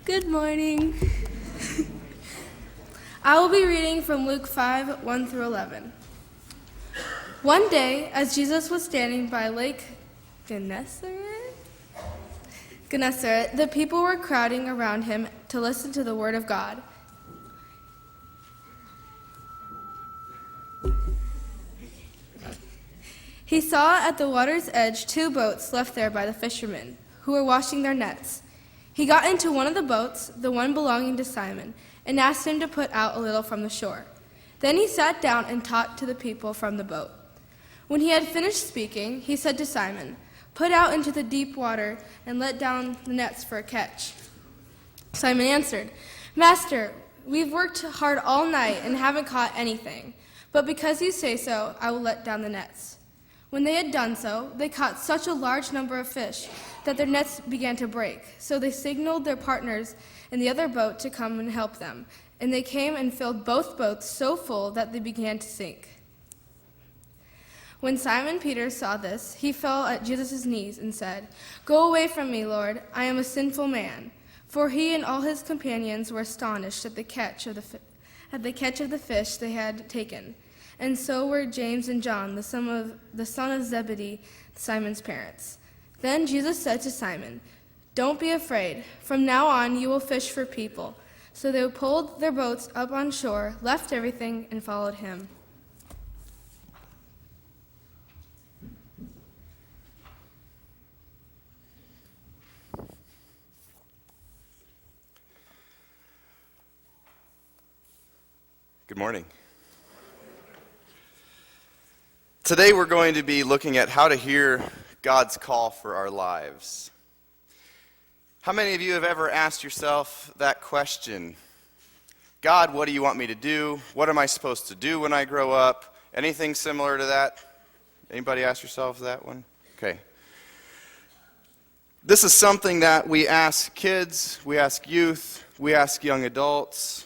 Good morning. I will be reading from Luke 5, 1 through 11. One day, as Jesus was standing by Lake Gennesaret, the people were crowding around him to listen to the word of God. He saw at the water's edge 2 boats left there by the fishermen, who were washing their nets. He got into one of the boats, the one belonging to Simon, and asked him to put out a little from the shore. Then he sat down and talked to the people from the boat. When he had finished speaking, he said to Simon, "Put out into the deep water and let down the nets for a catch." Simon answered, "Master, we've worked hard all night and haven't caught anything, but because you say so, I will let down the nets." When they had done so, they caught such a large number of fish that their nets began to break. So they signaled their partners in the other boat to come and help them, and they came and filled both boats so full that they began to sink. When Simon Peter saw this, he fell at Jesus' knees and said, "Go away from me, Lord, I am a sinful man." For he and all his companions were astonished at the catch of the fish they had taken. And so were James and John, the son of Zebedee, Simon's parents. Then Jesus said to Simon, "Don't be afraid. From now on you will fish for people." So they pulled their boats up on shore, left everything, and followed him. Good morning. Today we're going to be looking at how to hear God's call for our lives. How many of you have ever asked yourself that question? God, what do you want me to do? What am I supposed to do when I grow up? Anything similar to that? Anybody ask yourself that one? Okay. This is something that we ask kids, we ask youth, we ask young adults.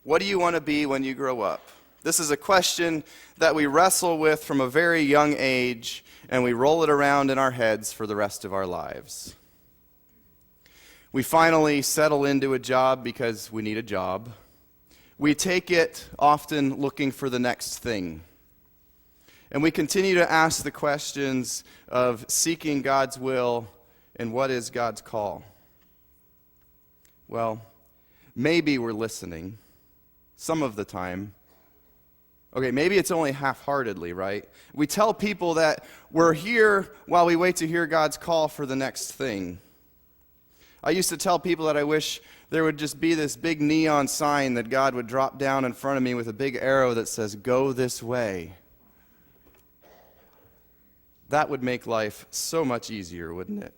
What do you want to be when you grow up? This is a question that we wrestle with from a very young age, and we roll it around in our heads for the rest of our lives. We finally settle into a job because we need a job. We take it often looking for the next thing. And we continue to ask the questions of seeking God's will and what is God's call. Well, maybe we're listening some of the time. Okay, maybe it's only half-heartedly, right? We tell people that we're here while we wait to hear God's call for the next thing. I used to tell people that I wish there would just be this big neon sign that God would drop down in front of me with a big arrow that says, "Go this way." That would make life so much easier, wouldn't it?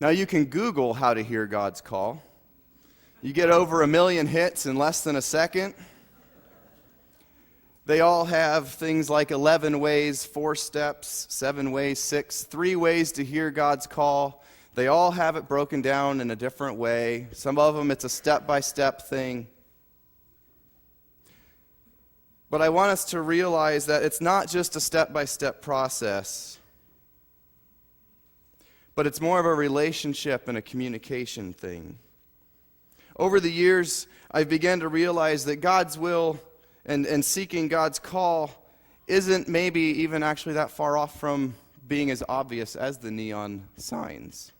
Now you can Google how to hear God's call. You get over 1 million hits in less than a second. They all have things like 11 ways, 4 steps, 7 ways, 6, 3 ways to hear God's call. They all have it broken down in a different way. Some of them, it's a step-by-step thing. But I want us to realize that it's not just a step-by-step process, but it's more of a relationship and a communication thing. Over the years, I've begun to realize that God's will and seeking God's call isn't maybe even actually that far off from being as obvious as the neon signs.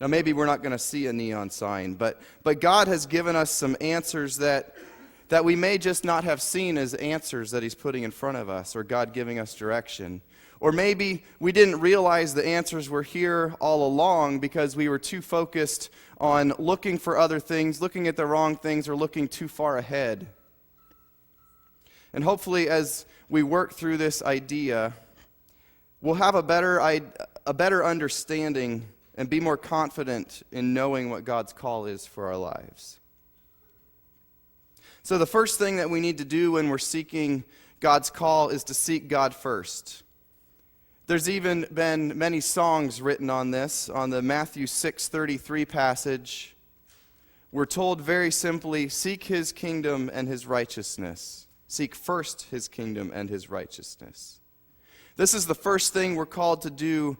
Now maybe we're not going to see a neon sign, but God has given us some answers that we may just not have seen as answers that He's putting in front of us, or God giving us direction. Or maybe we didn't realize the answers were here all along because we were too focused on looking for other things, looking at the wrong things, or looking too far ahead. And hopefully as we work through this idea, we'll have a better understanding and be more confident in knowing what God's call is for our lives. So the first thing that we need to do when we're seeking God's call is to seek God first. There's even been many songs written on this. On the Matthew 6:33 passage, we're told very simply, seek His kingdom and His righteousness. Seek first His kingdom and His righteousness. This is the first thing we're called to do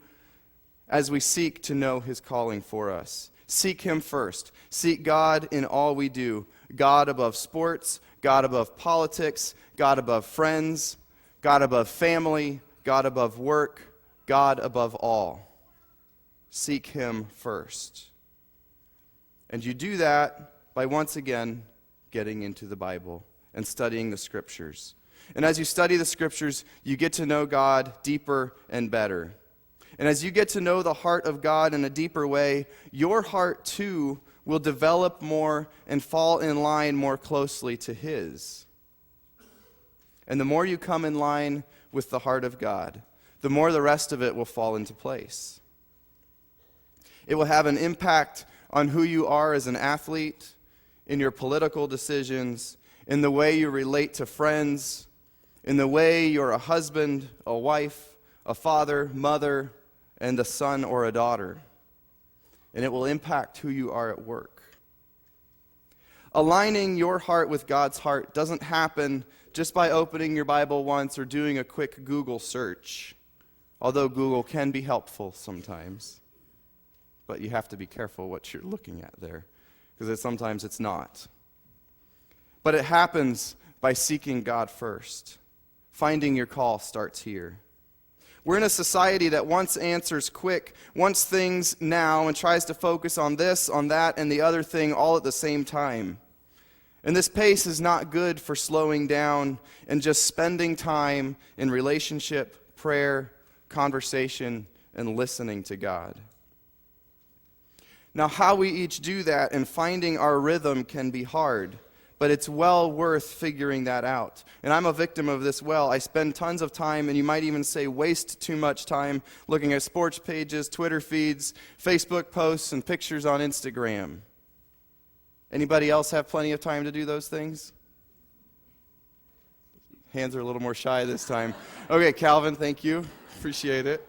as we seek to know his calling for us. Seek him first. Seek God in all we do. God above sports, God above politics, God above friends, God above family, God above work, God above all. Seek him first. And you do that by once again getting into the Bible and studying the Scriptures. And as you study the Scriptures, you get to know God deeper and better. And as you get to know the heart of God in a deeper way, your heart too will develop more and fall in line more closely to his. And the more you come in line with the heart of God, the more the rest of it will fall into place. It will have an impact on who you are as an athlete, in your political decisions, in the way you relate to friends, in the way you're a husband, a wife, a father, mother, and a son or a daughter. And it will impact who you are at work. Aligning your heart with God's heart doesn't happen just by opening your Bible once or doing a quick Google search, although Google can be helpful sometimes. But you have to be careful what you're looking at there, because sometimes it's not. But it happens by seeking God first. Finding your call starts here. We're in a society that wants answers quick, wants things now, and tries to focus on this, on that, and the other thing all at the same time. And this pace is not good for slowing down and just spending time in relationship, prayer, conversation, and listening to God. Now, how we each do that and finding our rhythm can be hard, but it's well worth figuring that out. And I'm a victim of this well. I spend tons of time, and you might even say waste too much time, looking at sports pages, Twitter feeds, Facebook posts, and pictures on Instagram. Anybody else have plenty of time to do those things? Hands are a little more shy this time. Okay, Calvin, thank you. Appreciate it.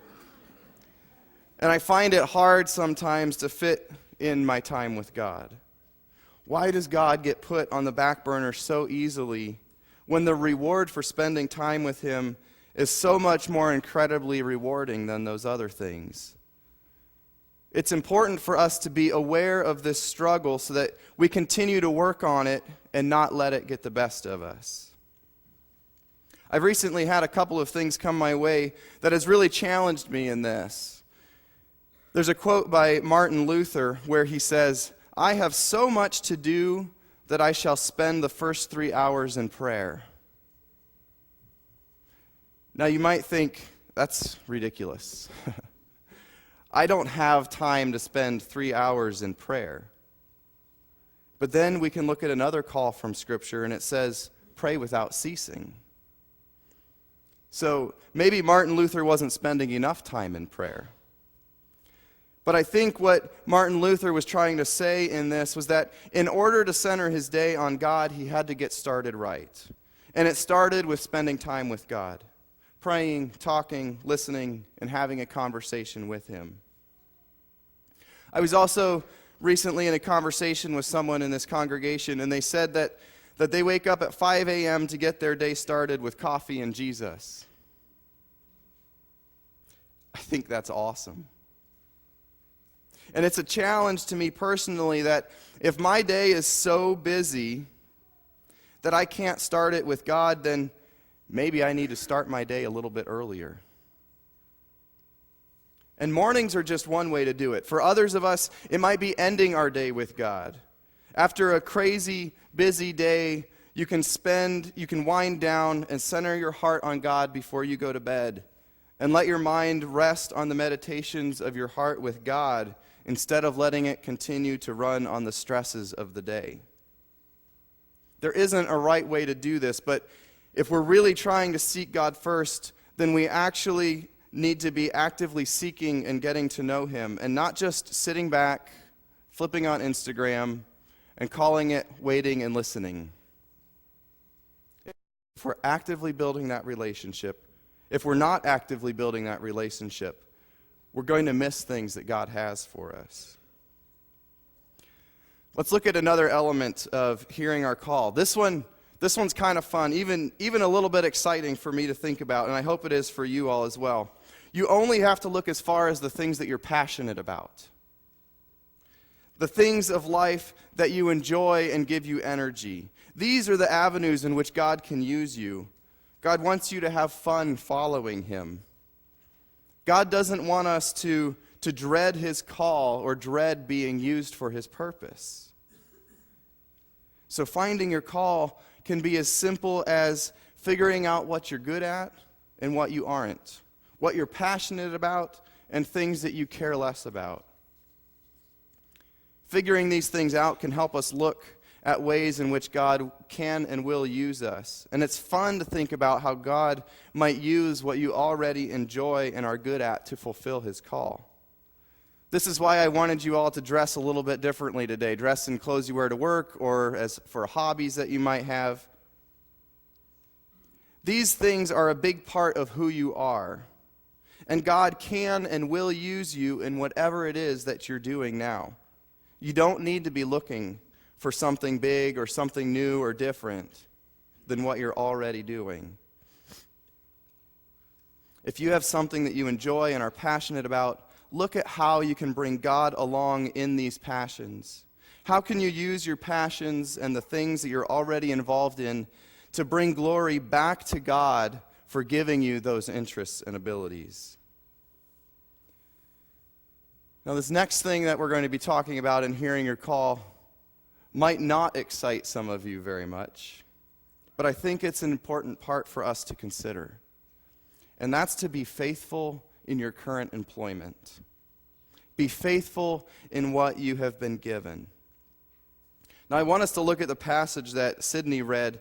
And I find it hard sometimes to fit in my time with God. Why does God get put on the back burner so easily when the reward for spending time with him is so much more incredibly rewarding than those other things? It's important for us to be aware of this struggle so that we continue to work on it and not let it get the best of us. I've recently had a couple of things come my way that has really challenged me in this. There's a quote by Martin Luther where he says, "I have so much to do that I shall spend the first 3 hours in prayer." Now you might think, that's ridiculous. I don't have time to spend 3 hours in prayer. But then we can look at another call from Scripture, and it says, pray without ceasing. So maybe Martin Luther wasn't spending enough time in prayer. But I think what Martin Luther was trying to say in this was that in order to center his day on God, he had to get started right. And it started with spending time with God, praying, talking, listening, and having a conversation with him. I was also recently in a conversation with someone in this congregation, and they said that they wake up at 5 a.m. to get their day started with coffee and Jesus. I think that's awesome. And it's a challenge to me personally that if my day is so busy that I can't start it with God, then maybe I need to start my day a little bit earlier. And mornings are just one way to do it. For others of us, it might be ending our day with God. After a crazy, busy day, you can wind down and center your heart on God before you go to bed. And let your mind rest on the meditations of your heart with God instead of letting it continue to run on the stresses of the day. There isn't a right way to do this, but if we're really trying to seek God first, then we actually need to be actively seeking and getting to know him, and not just sitting back, flipping on Instagram, and calling it waiting and listening. If we're actively building that relationship, if we're not actively building that relationship, we're going to miss things that God has for us. Let's look at another element of hearing our call. This one's kind of fun, even a little bit exciting for me to think about, and I hope it is for you all as well. You only have to look as far as the things that you're passionate about. The things of life that you enjoy and give you energy. These are the avenues in which God can use you. God wants you to have fun following him. God doesn't want us to dread his call or dread being used for his purpose. So finding your call can be as simple as figuring out what you're good at and what you aren't, what you're passionate about and things that you care less about. Figuring these things out can help us look at ways in which God can and will use us. And it's fun to think about how God might use what you already enjoy and are good at to fulfill his call. This is why I wanted you all to dress a little bit differently today. Dress in clothes you wear to work or as for hobbies that you might have. These things are a big part of who you are. And God can and will use you in whatever it is that you're doing now. You don't need to be looking for something big or something new or different than what you're already doing. If you have something that you enjoy and are passionate about, look at how you can bring God along in these passions. How can you use your passions and the things that you're already involved in to bring glory back to God for giving you those interests and abilities? Now, this next thing that we're going to be talking about in hearing your call might not excite some of you very much, but I think it's an important part for us to consider. And that's to be faithful in your current employment. Be faithful in what you have been given. Now, I want us to look at the passage that Sydney read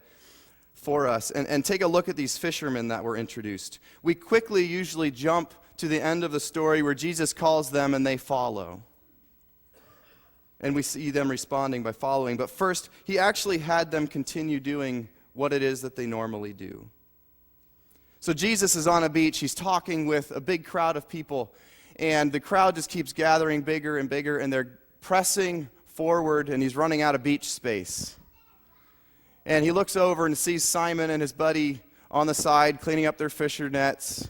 for us and take a look at these fishermen that were introduced. We quickly usually jump to the end of the story where Jesus calls them and they follow. And we see them responding by following. But first, he actually had them continue doing what it is that they normally do. So Jesus is on a beach. He's talking with a big crowd of people. And the crowd just keeps gathering bigger and bigger. And they're pressing forward. And he's running out of beach space. And he looks over and sees Simon and his buddy on the side cleaning up their fisher nets,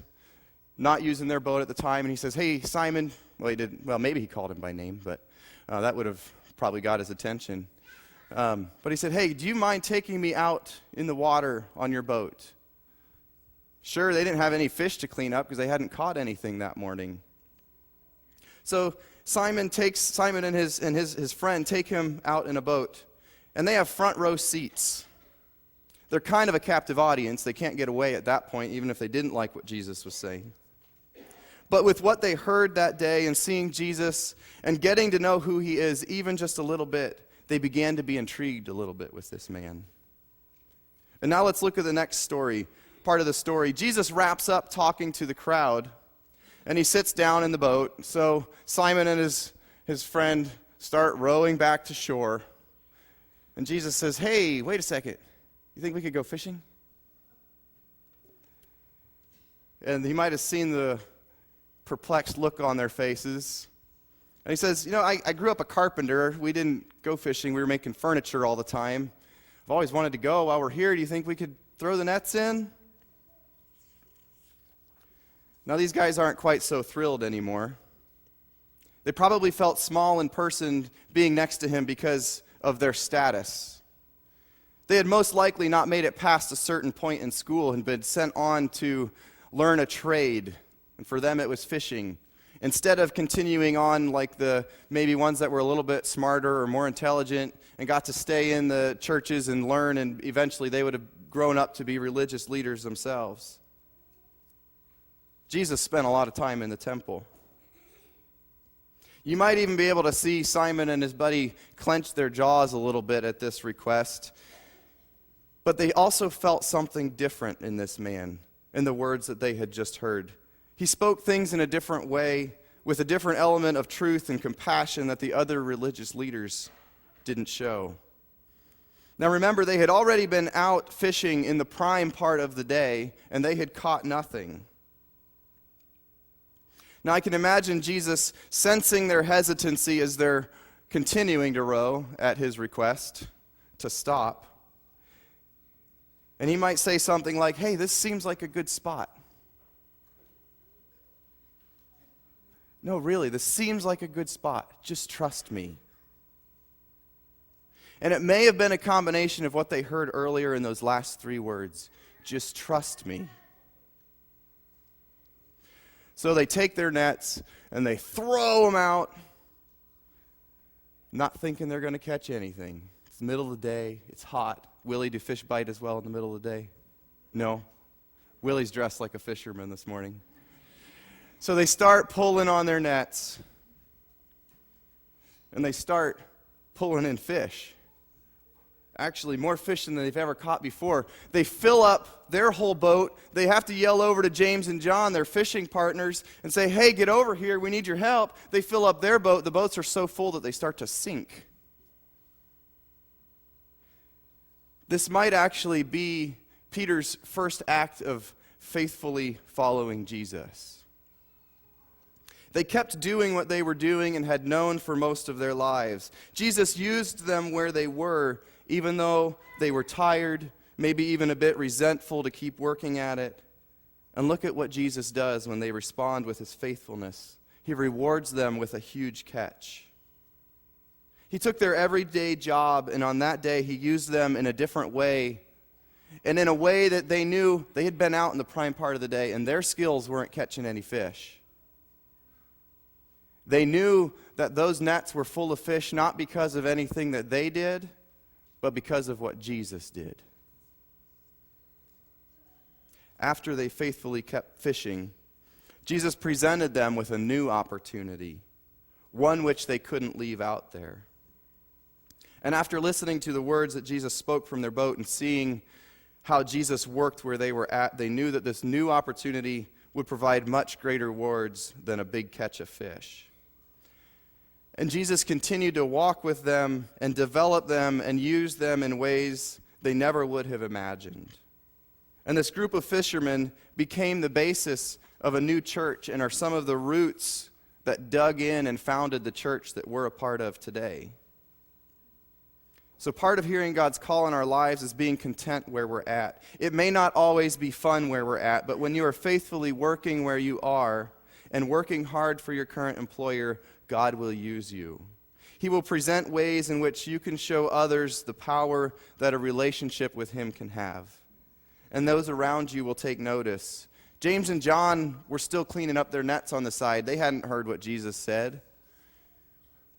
not using their boat at the time. And he says, "Hey, Simon." Well, he didn't. Well, maybe he called him by name, but that would have probably got his attention. But he said, "Hey, do you mind taking me out in the water on your boat?" Sure, they didn't have any fish to clean up because they hadn't caught anything that morning. So Simon and his friend take him out in a boat, and they have front row seats. They're kind of a captive audience. They can't get away at that point, even if they didn't like what Jesus was saying. But with what they heard that day and seeing Jesus and getting to know who he is even just a little bit, they began to be intrigued a little bit with this man. And now let's look at the next part of the story. Jesus wraps up talking to the crowd, and he sits down in the boat. So Simon and his friend start rowing back to shore. And Jesus says, "Hey, wait a second. You think we could go fishing?" And he might have seen the perplexed look on their faces. And he says, I grew up a carpenter. We didn't go fishing. We were making furniture all the time. I've always wanted to go while we're here. Do you think we could throw the nets in? Now, these guys aren't quite so thrilled anymore. They probably felt small in person being next to him because of their status. They had most likely not made it past a certain point in school and been sent on to learn a trade. And for them, it was fishing. Instead of continuing on like the maybe ones that were a little bit smarter or more intelligent and got to stay in the churches and learn, and eventually they would have grown up to be religious leaders themselves. Jesus spent a lot of time in the temple. You might even be able to see Simon and his buddy clench their jaws a little bit at this request. But they also felt something different in this man, in the words that they had just heard. He spoke things in a different way, with a different element of truth and compassion that the other religious leaders didn't show. Now remember, they had already been out fishing in the prime part of the day, and they had caught nothing. Now I can imagine Jesus sensing their hesitancy as they're continuing to row at his request to stop. And he might say something like, "Hey, this seems like a good spot. No, really, this seems like a good spot. Just trust me. And it may have been a combination of what they heard earlier in those last 3 words. Just trust me. So they take their nets and they throw them out, not thinking they're going to catch anything. It's the middle of the day. It's hot. Willie, do fish bite as well in the middle of the day? No. Willie's dressed like a fisherman this morning. So they start pulling on their nets, and they start pulling in fish. Actually, more fish than they've ever caught before. They fill up their whole boat. They have to yell over to James and John, their fishing partners, and say, hey, get over here. We need your help. They fill up their boat. The boats are so full that they start to sink. This might actually be Peter's first act of faithfully following Jesus. They kept doing what they were doing and had known for most of their lives. Jesus used them where they were, even though they were tired, maybe even a bit resentful to keep working at it. And look at what Jesus does when they respond with his faithfulness. He rewards them with a huge catch. He took their everyday job, and on that day he used them in a different way, and in a way that they knew they had been out in the prime part of the day, and their skills weren't catching any fish. They knew that those nets were full of fish not because of anything that they did, but because of what Jesus did. After they faithfully kept fishing, Jesus presented them with a new opportunity, one which they couldn't leave out there. And after listening to the words that Jesus spoke from their boat and seeing how Jesus worked where they were at, they knew that this new opportunity would provide much greater rewards than a big catch of fish. And Jesus continued to walk with them and develop them and use them in ways they never would have imagined. And this group of fishermen became the basis of a new church and are some of the roots that dug in and founded the church that we're a part of today. So part of hearing God's call in our lives is being content where we're at. It may not always be fun where we're at, but when you are faithfully working where you are and working hard for your current employer, God will use you. He will present ways in which you can show others the power that a relationship with him can have. And those around you will take notice. James and John were still cleaning up their nets on the side. They hadn't heard what Jesus said.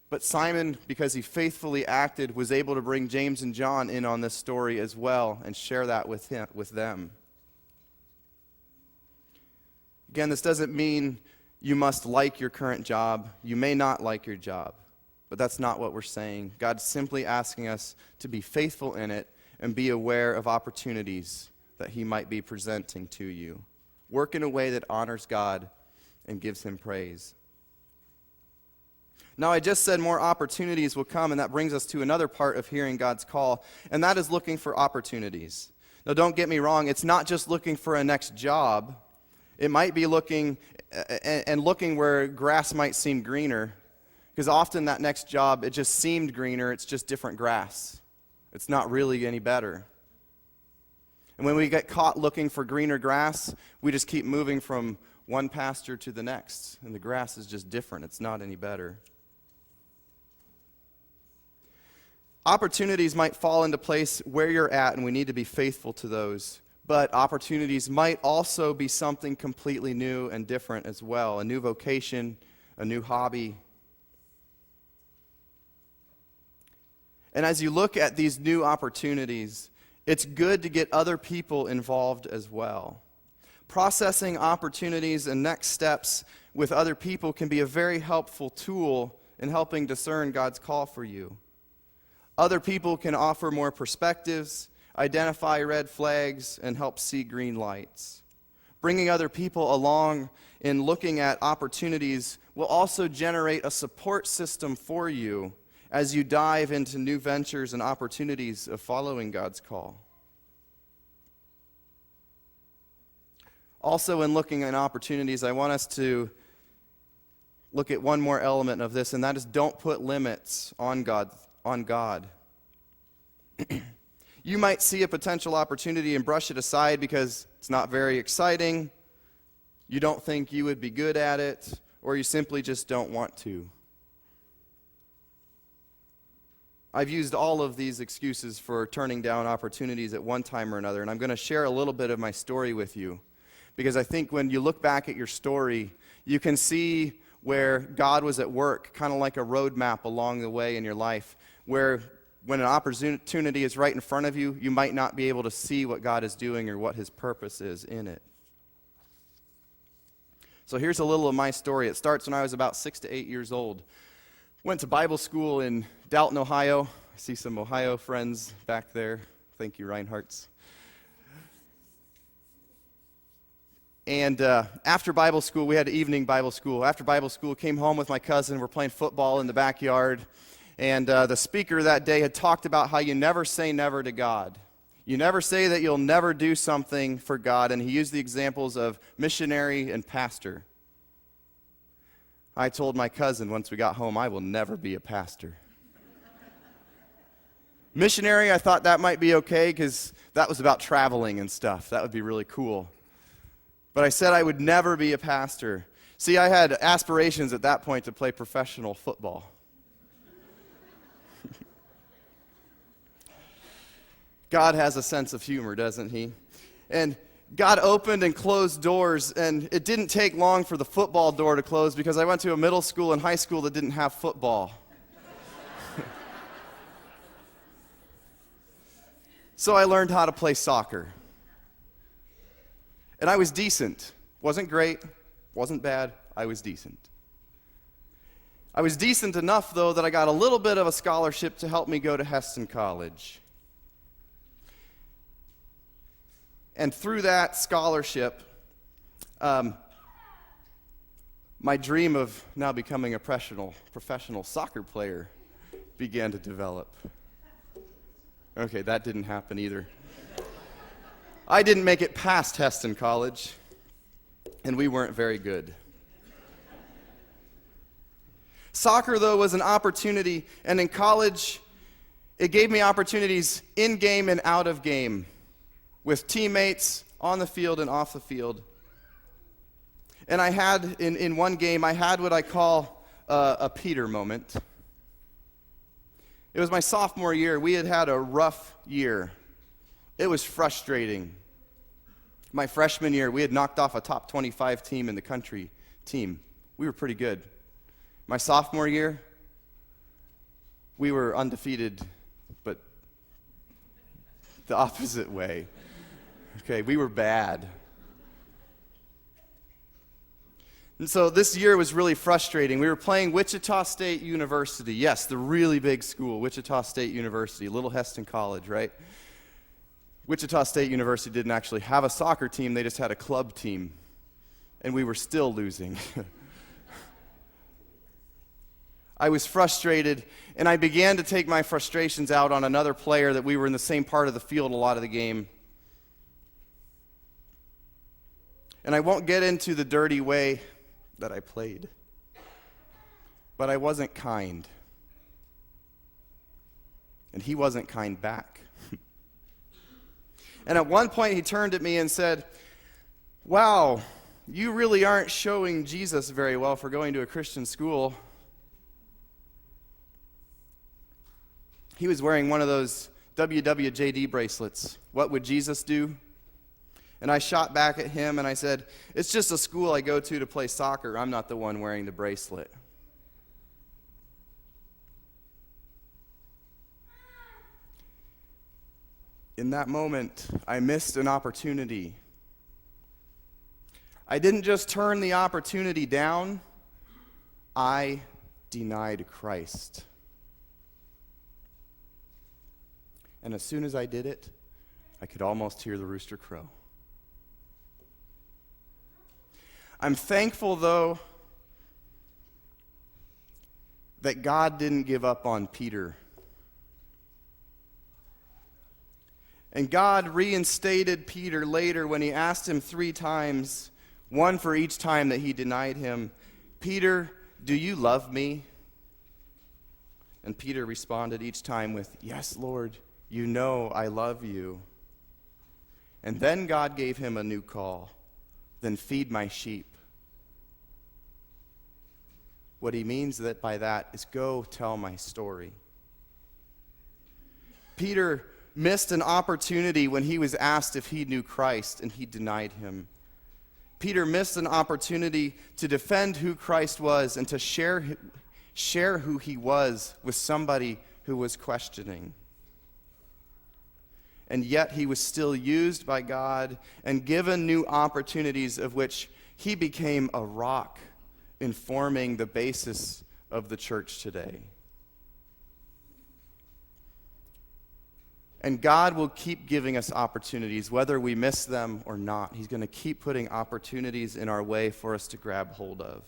But Simon, because he faithfully acted, was able to bring James and John in on this story as well and share that with them. Again, this doesn't mean you must like your current job. You may not like your job, but that's not what we're saying. God's simply asking us to be faithful in it and be aware of opportunities that he might be presenting to you. Work in a way that honors God and gives him praise. Now, I just said more opportunities will come, and that brings us to another part of hearing God's call, and that is looking for opportunities. Now, don't get me wrong. It's not just looking for a next job. It might be looking where grass might seem greener, because often that next job, it just seemed greener. It's just different grass. It's not really any better. And when we get caught looking for greener grass, we just keep moving from one pasture to the next, and the grass is just different. It's not any better. Opportunities might fall into place where you're at, and we need to be faithful to those. But opportunities might also be something completely new and different as well. A new vocation, a new hobby. And as you look at these new opportunities, it's good to get other people involved as well. Processing opportunities and next steps with other people can be a very helpful tool in helping discern God's call for you. Other people can offer more perspectives, identify red flags, and help see green lights. Bringing other people along in looking at opportunities will also generate a support system for you as you dive into new ventures and opportunities of following God's call. Also, in looking at opportunities, I want us to look at one more element of this, and that is don't put limits on God. You might see a potential opportunity and brush it aside because it's not very exciting. You don't think you would be good at it, or you simply just don't want to. I've used all of these excuses for turning down opportunities at one time or another, and I'm going to share a little bit of my story with you, because I think when you look back at your story, you can see where God was at work, kind of like a roadmap along the way in your life, where when an opportunity is right in front of you, you might not be able to see what God is doing or what his purpose is in it. So here's a little of my story. It starts when I was about 6 to 8 years old. Went to Bible school in Dalton, Ohio. I see some Ohio friends back there. Thank you, Reinhardts. And after Bible school, we had evening Bible school. After Bible school, came home with my cousin. We're playing football in the backyard. And the speaker that day had talked about how you never say never to God. You never say that you'll never do something for God. And he used the examples of missionary and pastor. I told my cousin once we got home, I will never be a pastor. Missionary, I thought that might be okay because that was about traveling and stuff. That would be really cool. But I said I would never be a pastor. See, I had aspirations at that point to play professional football. God has a sense of humor, doesn't he? And God opened and closed doors, and it didn't take long for the football door to close because I went to a middle school and high school that didn't have football. So I learned how to play soccer. And I was decent. Wasn't great, wasn't bad, I was decent. I was decent enough, though, that I got a little bit of a scholarship to help me go to Heston College. And through that scholarship, my dream of now becoming a professional soccer player began to develop. Okay, that didn't happen either. I didn't make it past Heston College, and we weren't very good. Soccer, though, was an opportunity, and in college, it gave me opportunities in game and out of game, with teammates on the field and off the field. And I had, in one game, I had what I call a Peter moment. It was my sophomore year. We had had a rough year. It was frustrating. My freshman year, we had knocked off a top 25 team in the country team. We were pretty good. My sophomore year, we were undefeated, but the opposite way. Okay, we were bad. And so this year was really frustrating. We were playing Wichita State University. Yes, the really big school, Wichita State University, Little Heston College, right? Wichita State University didn't actually have a soccer team, they just had a club team. And we were still losing. I was frustrated, and I began to take my frustrations out on another player that we were in the same part of the field a lot of the game. And I won't get into the dirty way that I played, but I wasn't kind. And he wasn't kind back. And at one point he turned at me and said, "Wow, you really aren't showing Jesus very well for going to a Christian school." He was wearing one of those WWJD bracelets. What would Jesus do? And I shot back at him and I said, "It's just a school I go to play soccer. I'm not the one wearing the bracelet." In that moment, I missed an opportunity. I didn't just turn the opportunity down, I denied Christ. And as soon as I did it, I could almost hear the rooster crow. I'm thankful, though, that God didn't give up on Peter. And God reinstated Peter later when he asked him 3 times, one for each time that he denied him, "Peter, do you love me?" And Peter responded each time with, "Yes, Lord, you know I love you." And then God gave him a new call, "Then feed my sheep." What he means by that is go tell my story. Peter missed an opportunity when he was asked if he knew Christ, and he denied him. Peter missed an opportunity to defend who Christ was and to share who he was with somebody who was questioning. And yet he was still used by God and given new opportunities, of which he became a rock in forming the basis of the church today. And God will keep giving us opportunities, whether we miss them or not. He's going to keep putting opportunities in our way for us to grab hold of.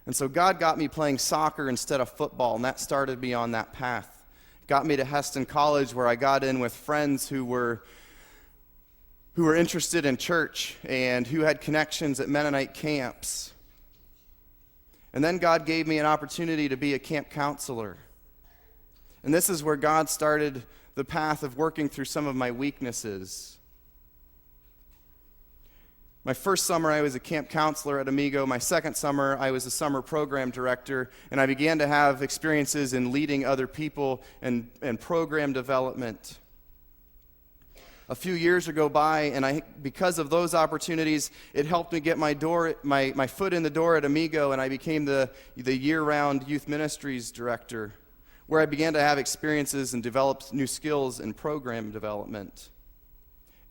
And so God got me playing soccer instead of football, and that started me on that path. Got me to Heston College, where I got in with friends who were interested in church and who had connections at Mennonite camps. And then God gave me an opportunity to be a camp counselor. And this is where God started the path of working through some of my weaknesses. My first summer, I was a camp counselor at Amigo. My second summer, I was a summer program director, and I began to have experiences in leading other people and program development. A few years ago by, and because of those opportunities, it helped me get my foot in the door at Amigo, and I became the year-round youth ministries director, where I began to have experiences and developed new skills in program development.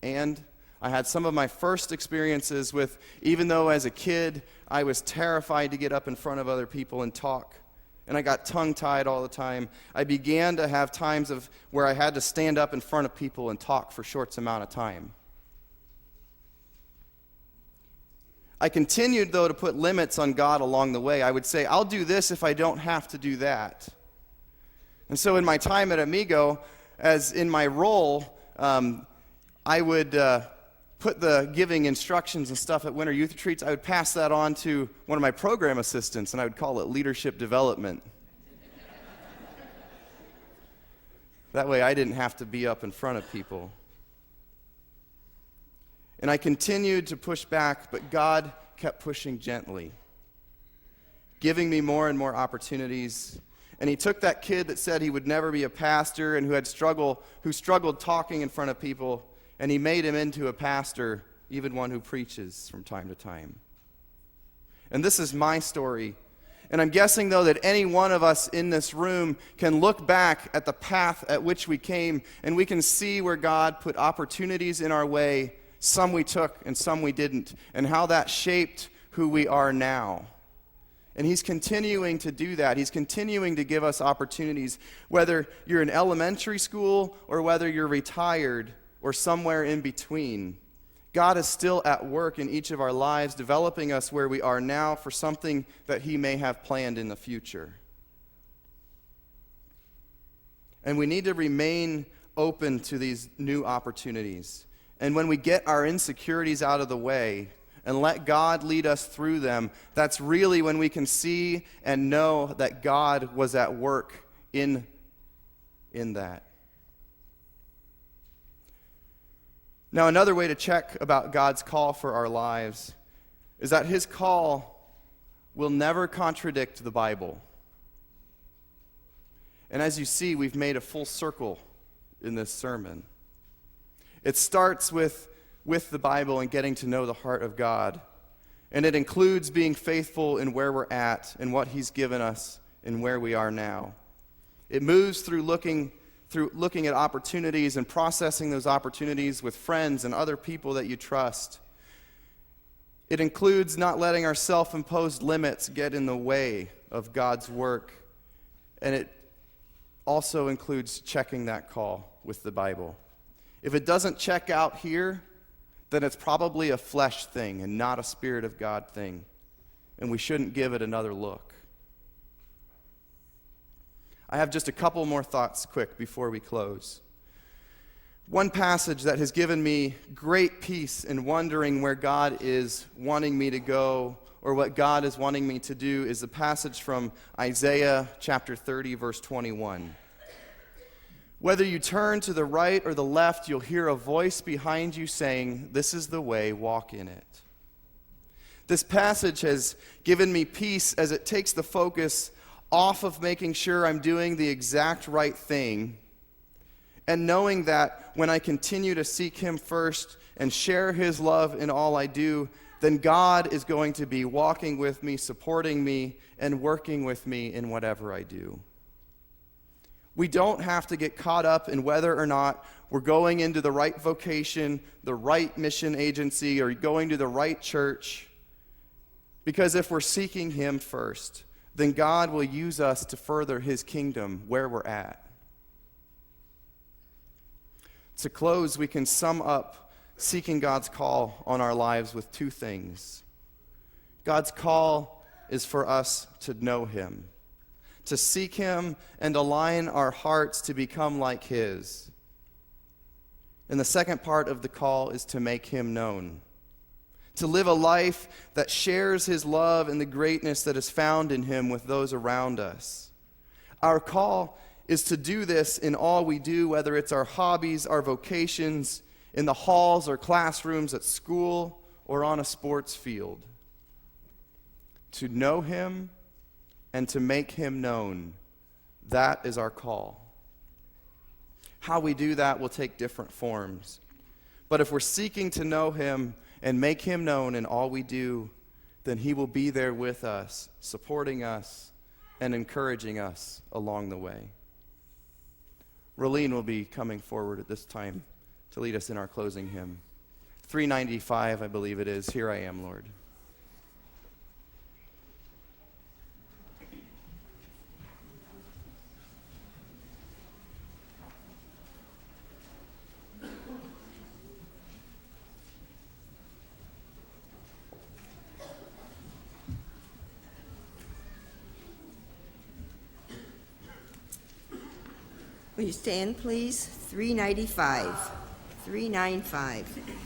And I had some of my first experiences with, even though as a kid I was terrified to get up in front of other people and talk, and I got tongue-tied all the time, I began to have times where I had to stand up in front of people and talk for short amount of time. I continued, though, to put limits on God along the way. I would say, I'll do this if I don't have to do that. And so in my time at Amigo, as in my role, I would put the giving instructions and stuff at winter youth retreats. I would pass that on to one of my program assistants, and I would call it leadership development. That way I didn't have to be up in front of people. And I continued to push back, but God kept pushing gently, giving me more and more opportunities. And he took that kid that said he would never be a pastor and who struggled talking in front of people, and he made him into a pastor, even one who preaches from time to time. And this is my story. And I'm guessing, though, that any one of us in this room can look back at the path at which we came, and we can see where God put opportunities in our way, some we took and some we didn't, and how that shaped who we are now. And he's continuing to do that. He's continuing to give us opportunities, whether you're in elementary school or whether you're retired or somewhere in between. God is still at work in each of our lives, developing us where we are now for something that he may have planned in the future. And we need to remain open to these new opportunities. And when we get our insecurities out of the way and let God lead us through them, that's really when we can see and know that God was at work in that. Now, another way to check about God's call for our lives is that his call will never contradict the Bible. And as you see, we've made a full circle in this sermon. It starts with the Bible and getting to know the heart of God. And it includes being faithful in where we're at and what he's given us and where we are now. It moves through looking at opportunities and processing those opportunities with friends and other people that you trust. It includes not letting our self-imposed limits get in the way of God's work. And it also includes checking that call with the Bible. If it doesn't check out here, then it's probably a flesh thing and not a Spirit of God thing. And we shouldn't give it another look. I have just a couple more thoughts quick before we close. One passage that has given me great peace in wondering where God is wanting me to go or what God is wanting me to do is the passage from Isaiah chapter 30, verse 21. Whether you turn to the right or the left, you'll hear a voice behind you saying, "This is the way, walk in it." This passage has given me peace as it takes the focus off of making sure I'm doing the exact right thing, and knowing that when I continue to seek him first and share his love in all I do, then God is going to be walking with me, supporting me, and working with me in whatever I do. We don't have to get caught up in whether or not we're going into the right vocation, the right mission agency, or going to the right church. Because if we're seeking him first, then God will use us to further his kingdom where we're at. To close, we can sum up seeking God's call on our lives with two things. God's call is for us to know him, to seek him and align our hearts to become like his. And the second part of the call is to make him known, to live a life that shares his love and the greatness that is found in him with those around us. Our call is to do this in all we do, whether it's our hobbies, our vocations, in the halls or classrooms at school, or on a sports field. To know him and to make him known, that is our call. How we do that will take different forms. But if we're seeking to know him and make him known in all we do, then he will be there with us, supporting us and encouraging us along the way. Rolene will be coming forward at this time to lead us in our closing hymn. 395, I believe it is, Here I Am, Lord. Will you stand, please? 395. 395.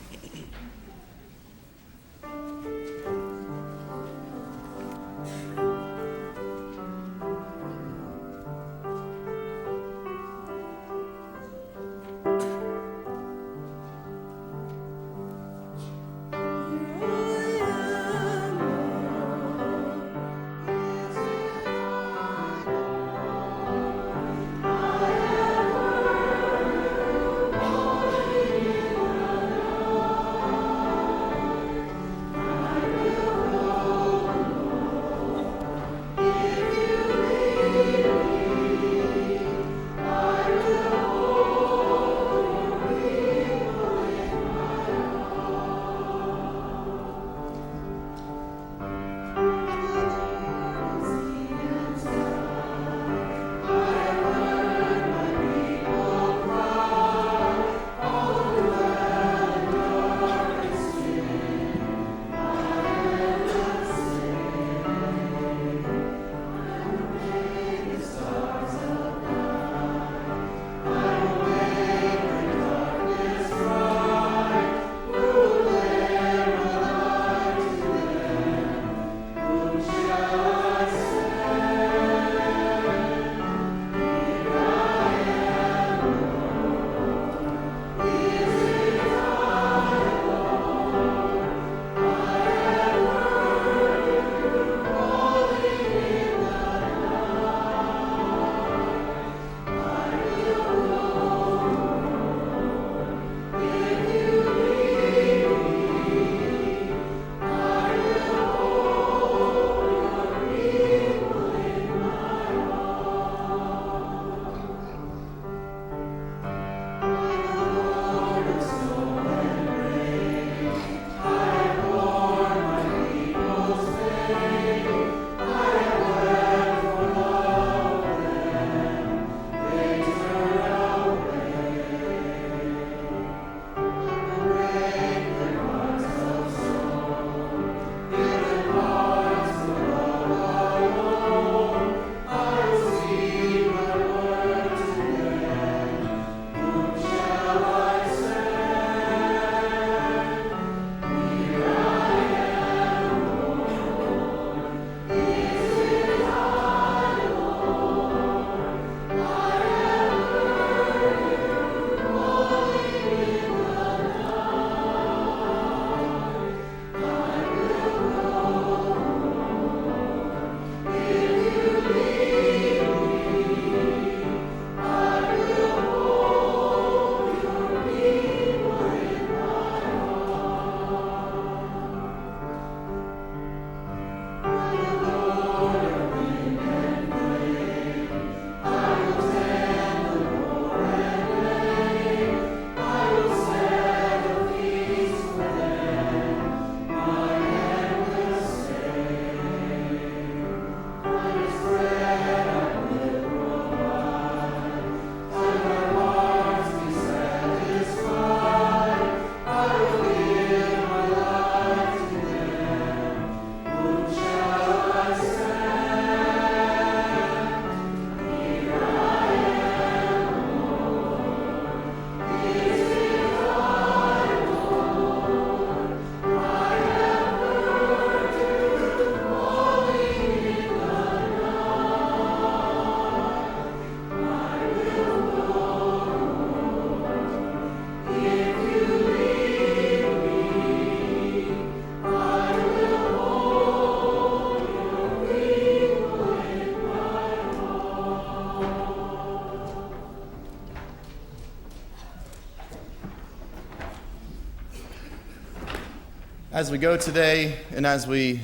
As we go today and as we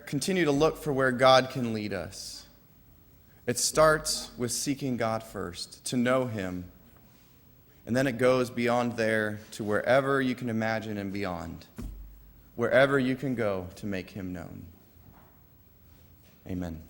continue to look for where God can lead us, it starts with seeking God first, to know Him. And then it goes beyond there to wherever you can imagine and beyond, wherever you can go to make Him known. Amen.